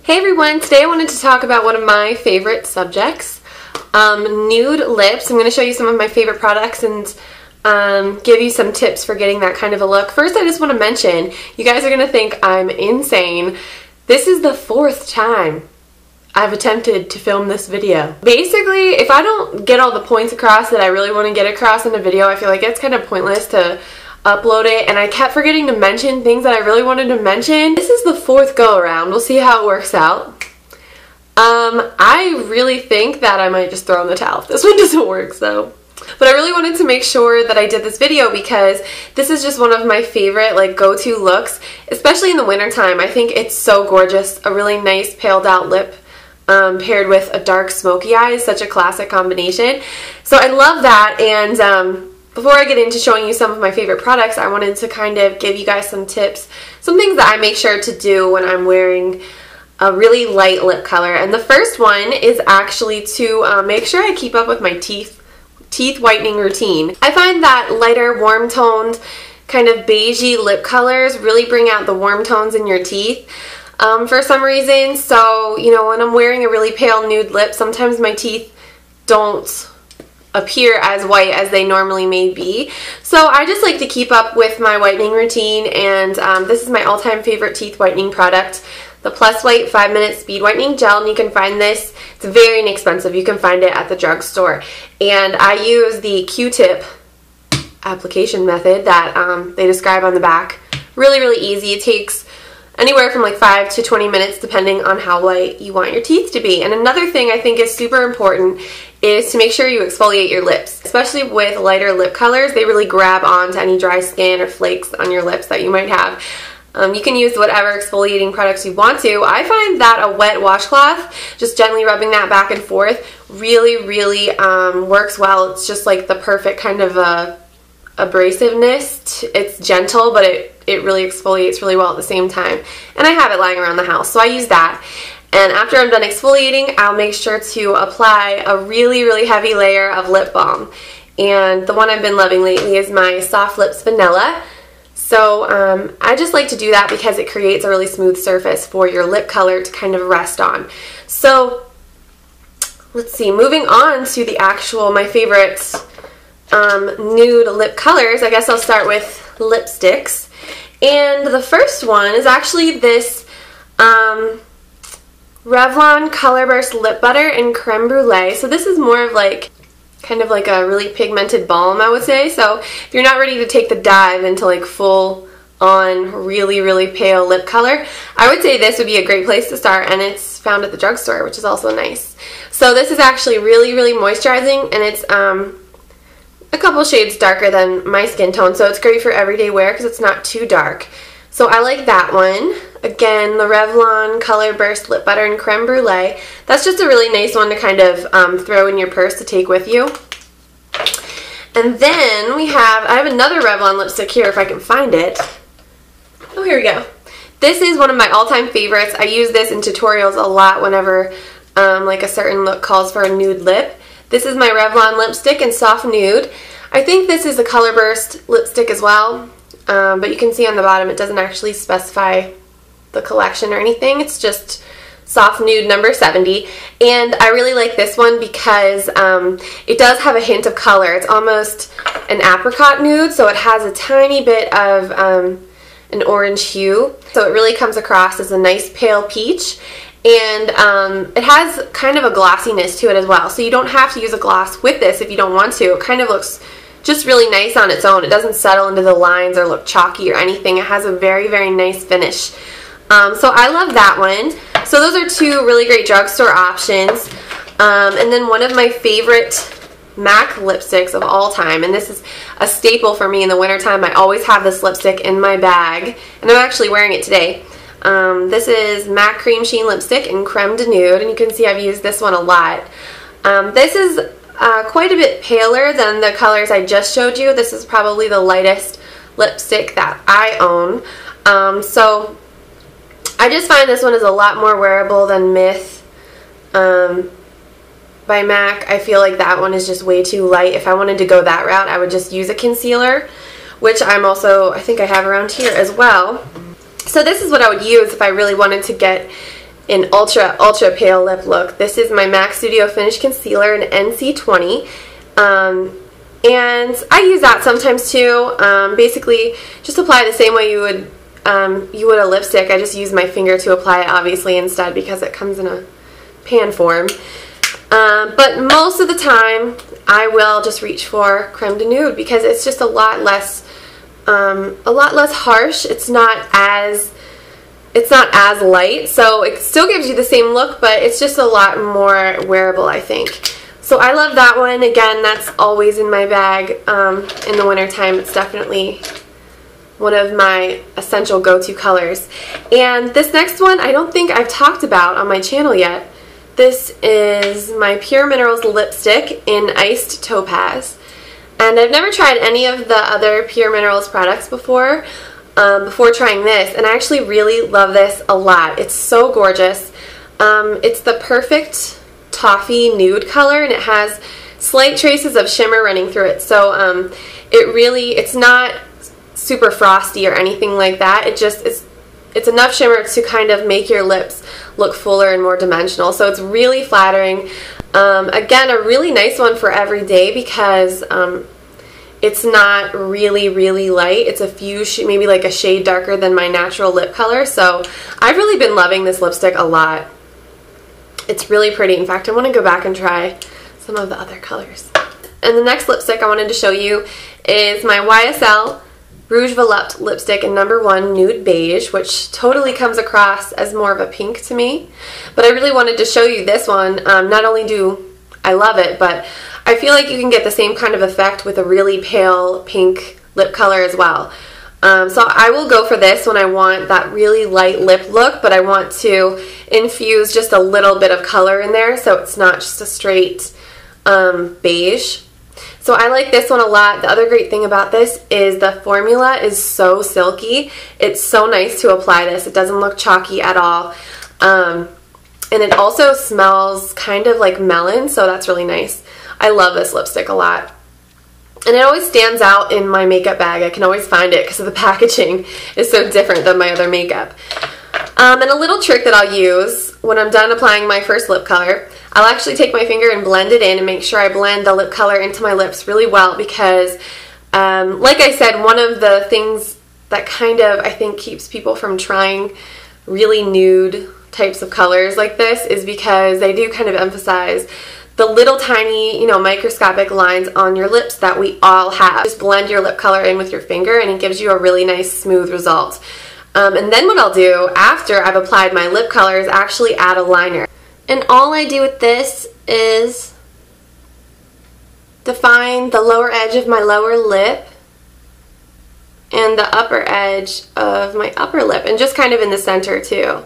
Hey everyone, today I wanted to talk about one of my favorite subjects, nude lips. I'm going to show you some of my favorite products and give you some tips for getting that kind of a look. First, I just want to mention, you guys are going to think I'm insane. This is the 4th time I've attempted to film this video. Basically, if I don't get all the points across that I really want to get across in a video, I feel like it's kind of pointless to upload it, and I kept forgetting to mention things that I really wanted to mention. This is the 4th go around. We'll see how it works out. I really think that I might just throw in the towel if this one doesn't work, so. But I really wanted to make sure that I did this video because this is just one of my favorite go-to looks, especially in the wintertime. I think it's so gorgeous. A really nice paled out lip paired with a dark smoky eye is such a classic combination. So I love that, and before I get into showing you some of my favorite products, I wanted to kind of give you guys some tips, some things that I make sure to do when I'm wearing a really light lip color. And the first one is actually to make sure I keep up with my teeth whitening routine. I find that lighter, warm toned, kind of beigey lip colors really bring out the warm tones in your teeth for some reason. So, you know, when I'm wearing a really pale nude lip, sometimes my teeth don't appear as white as they normally may be. So I just like to keep up with my whitening routine, and this is my all-time favorite teeth whitening product, the Plus White 5-Minute Speed Whitening Gel, and you can find this, it's very inexpensive, you can find it at the drugstore. And I use the Q-tip application method that they describe on the back. Really, really easy. It takes anywhere from 5 to 20 minutes depending on how light you want your teeth to be. And another thing I think is super important is to make sure you exfoliate your lips. Especially with lighter lip colors, they really grab onto any dry skin or flakes on your lips that you might have. You can use whatever exfoliating products you want to. I find that a wet washcloth, just gently rubbing that back and forth, really, really works well. It's just like the perfect kind of abrasiveness. It's gentle, but it really exfoliates really well at the same time. And I have it lying around the house, so I use that. And after I'm done exfoliating, I'll make sure to apply a really, really heavy layer of lip balm. And the one I've been loving lately is my Soft Lips Vanilla. So I just like to do that because it creates a really smooth surface for your lip color to kind of rest on. So let's see, moving on to the actual, my favorite nude lip colors, I guess I'll start with lipsticks. And the first one is actually this Revlon Color Burst Lip Butter in Creme Brulee. So this is more of kind of like a really pigmented balm, I would say. So if you're not ready to take the dive into full on really, really pale lip color, I would say this would be a great place to start, and it's found at the drugstore, which is also nice. So this is actually really, really moisturizing, and it's a couple shades darker than my skin tone, so it's great for everyday wear because it's not too dark. So I like that one. Again, the Revlon Color Burst Lip Butter in Creme Brulee. That's just a really nice one to kind of throw in your purse to take with you. And then I have another Revlon lipstick here if I can find it. Oh, here we go. This is one of my all-time favorites. I use this in tutorials a lot whenever a certain look calls for a nude lip. This is my Revlon lipstick in Soft Nude. I think this is a Color Burst lipstick as well, but you can see on the bottom it doesn't actually specify the collection or anything. It's just Soft Nude number 70. And I really like this one because it does have a hint of color. It's almost an apricot nude, so it has a tiny bit of an orange hue. So it really comes across as a nice pale peach. And it has kind of a glossiness to it as well. So you don't have to use a gloss with this if you don't want to. It kind of looks just really nice on its own. It doesn't settle into the lines or look chalky or anything. It has a very, very nice finish. So I love that one. So those are two really great drugstore options. And then one of my favorite MAC lipsticks of all time, and this is a staple for me in the wintertime. I always have this lipstick in my bag, and I'm actually wearing it today. This is MAC Cream Sheen Lipstick in Creme de Nude, and you can see I've used this one a lot. This is quite a bit paler than the colors I just showed you. This is probably the lightest lipstick that I own. So I just find this one is a lot more wearable than Myth by MAC. I feel like that one is just way too light. If I wanted to go that route, I would just use a concealer, which I think I have around here as well. So this is what I would use if I really wanted to get an ultra pale lip look. This is my MAC Studio Finish Concealer in NC20. And I use that sometimes too. Basically, just apply it the same way you would a lipstick. I just use my finger to apply it, obviously, instead, because it comes in a pan form. But most of the time, I will just reach for Creme de Nude because it's just a lot less harsh. It's not as light, so it still gives you the same look, but it's just a lot more wearable, I think. So I love that one. Again, that's always in my bag in the wintertime. It's definitely one of my essential go-to colors. And this next one, I don't think I've talked about on my channel yet. This is my Pure Minerals lipstick in Iced Topaz. And I've never tried any of the other Pure Minerals products before trying this, and I actually really love this a lot. It's so gorgeous. It's the perfect toffee nude color, and it has slight traces of shimmer running through it. So it's not super frosty or anything like that. It's enough shimmer to kind of make your lips look fuller and more dimensional. So it's really flattering. Again, a really nice one for every day because it's not really light. It's a few, maybe like a shade darker than my natural lip color. So I've really been loving this lipstick a lot. It's really pretty. In fact, I want to go back and try some of the other colors. And the next lipstick I wanted to show you is my YSL Rouge Volupte lipstick in number 1 Nude Beige, which totally comes across as more of a pink to me. But I really wanted to show you this one. Not only do I love it, but I feel like you can get the same kind of effect with a really pale pink lip color as well. So I will go for this when I want that really light lip look, but I want to infuse just a little bit of color in there so it's not just a straight beige. So I like this one a lot. The other great thing about this is the formula is so silky. It's so nice to apply this. It doesn't look chalky at all. And it also smells kind of like melon, so that's really nice. I love this lipstick a lot. And it always stands out in my makeup bag. I can always find it because of the packaging is so different than my other makeup. And a little trick that I'll use when I'm done applying my first lip color, I'll actually take my finger and blend it in and make sure I blend the lip color into my lips really well because, like I said, one of the things that kind of, I think, keeps people from trying really nude types of colors like this is because they do kind of emphasize the little tiny, microscopic lines on your lips that we all have. Just blend your lip color in with your finger and it gives you a really nice smooth result. And then what I'll do after I've applied my lip color is actually add a liner. And all I do with this is define the lower edge of my lower lip and the upper edge of my upper lip, and just kind of in the center too.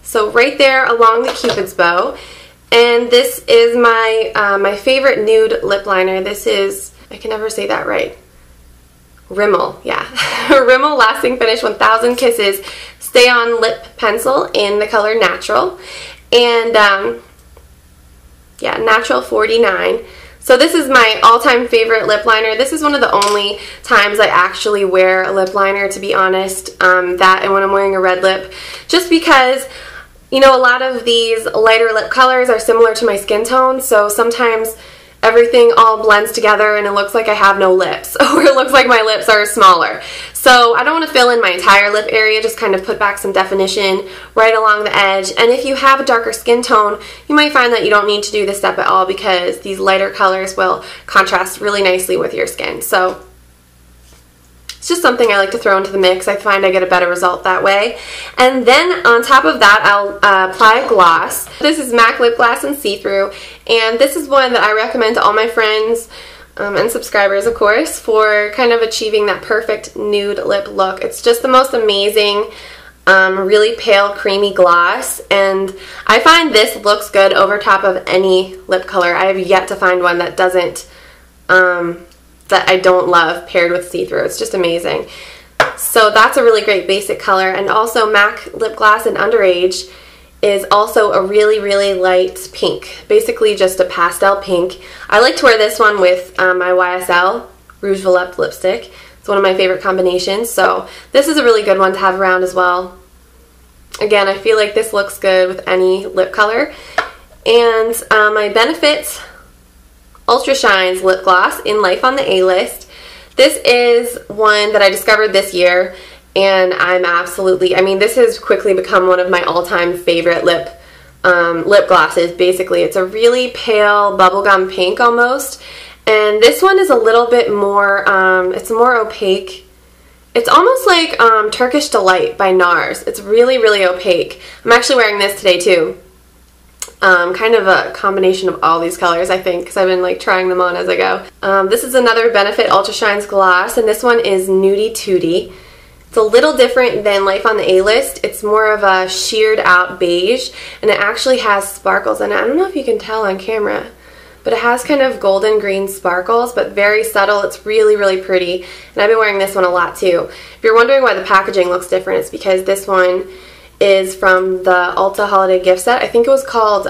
So right there along the Cupid's bow. And this is my my favorite nude lip liner. This is, I can never say that right, Rimmel, yeah. Rimmel Lasting Finish 1000 Kisses Stay On Lip Pencil in the color Natural. And yeah, Natural 49. So this is my all-time favorite lip liner. This is one of the only times I actually wear a lip liner, to be honest, that and when I'm wearing a red lip, just because a lot of these lighter lip colors are similar to my skin tone, so sometimes everything all blends together and it looks like I have no lips, or it looks like my lips are smaller. So I don't want to fill in my entire lip area, just kind of put back some definition right along the edge. And if you have a darker skin tone, you might find that you don't need to do this step at all because these lighter colors will contrast really nicely with your skin. So it's just something I like to throw into the mix. I find I get a better result that way. And then on top of that, I'll apply a gloss. This is MAC Lip Glass in See-Through, and this is one that I recommend to all my friends and subscribers, of course, for kind of achieving that perfect nude lip look. It's just the most amazing, really pale, creamy gloss, and I find this looks good over top of any lip color. I have yet to find one that doesn't that I don't love paired with see-through. It's just amazing. So that's a really great basic color. And also MAC Lip Glass in Underage is also a really light pink, basically just a pastel pink. I like to wear this one with my YSL Rouge Volupte lipstick. It's one of my favorite combinations, so this is a really good one to have around as well. Again, I feel like this looks good with any lip color. And my Benefit Ultra Shines Lip Gloss in Life on the A-List. This is one that I discovered this year, and I'm absolutely, I mean, this has quickly become one of my all-time favorite lip glosses. Basically, it's a really pale bubblegum pink almost, and this one is a little bit more, it's more opaque. It's almost like Turkish Delight by NARS. It's really, really opaque. I'm actually wearing this today too. Kind of a combination of all these colors, I think, because I've been like trying them on as I go. This is another Benefit Ultra Shines gloss, and this one is Nudie Tootie. It's a little different than Life on the A-List. It's more of a sheared out beige, and it actually has sparkles in it. I don't know if you can tell on camera, but it has kind of golden green sparkles, but very subtle. It's really, really pretty, and I've been wearing this one a lot too. If you're wondering why the packaging looks different, it's because this one is from the Ulta Holiday Gift Set. I think it was called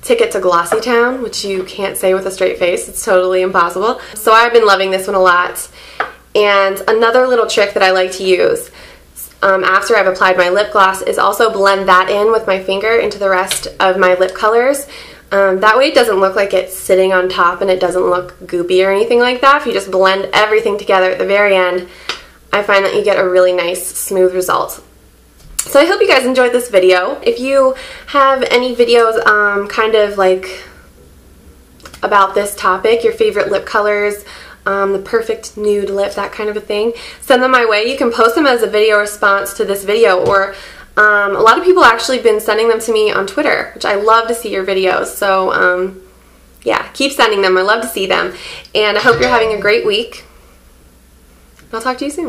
Ticket to Glossy Town, which you can't say with a straight face. It's totally impossible. So I've been loving this one a lot. And another little trick that I like to use after I've applied my lip gloss is also blend that in with my finger into the rest of my lip colors. That way it doesn't look like it's sitting on top and it doesn't look goopy or anything like that. If you just blend everything together at the very end, I find that you get a really nice smooth result. So I hope you guys enjoyed this video. If you have any videos kind of like about this topic, your favorite lip colors, the perfect nude lip, that kind of a thing, send them my way. You can post them as a video response to this video, or a lot of people actually been sending them to me on Twitter, which I love to see your videos. So yeah, keep sending them. I love to see them. And I hope you're having a great week. I'll talk to you soon.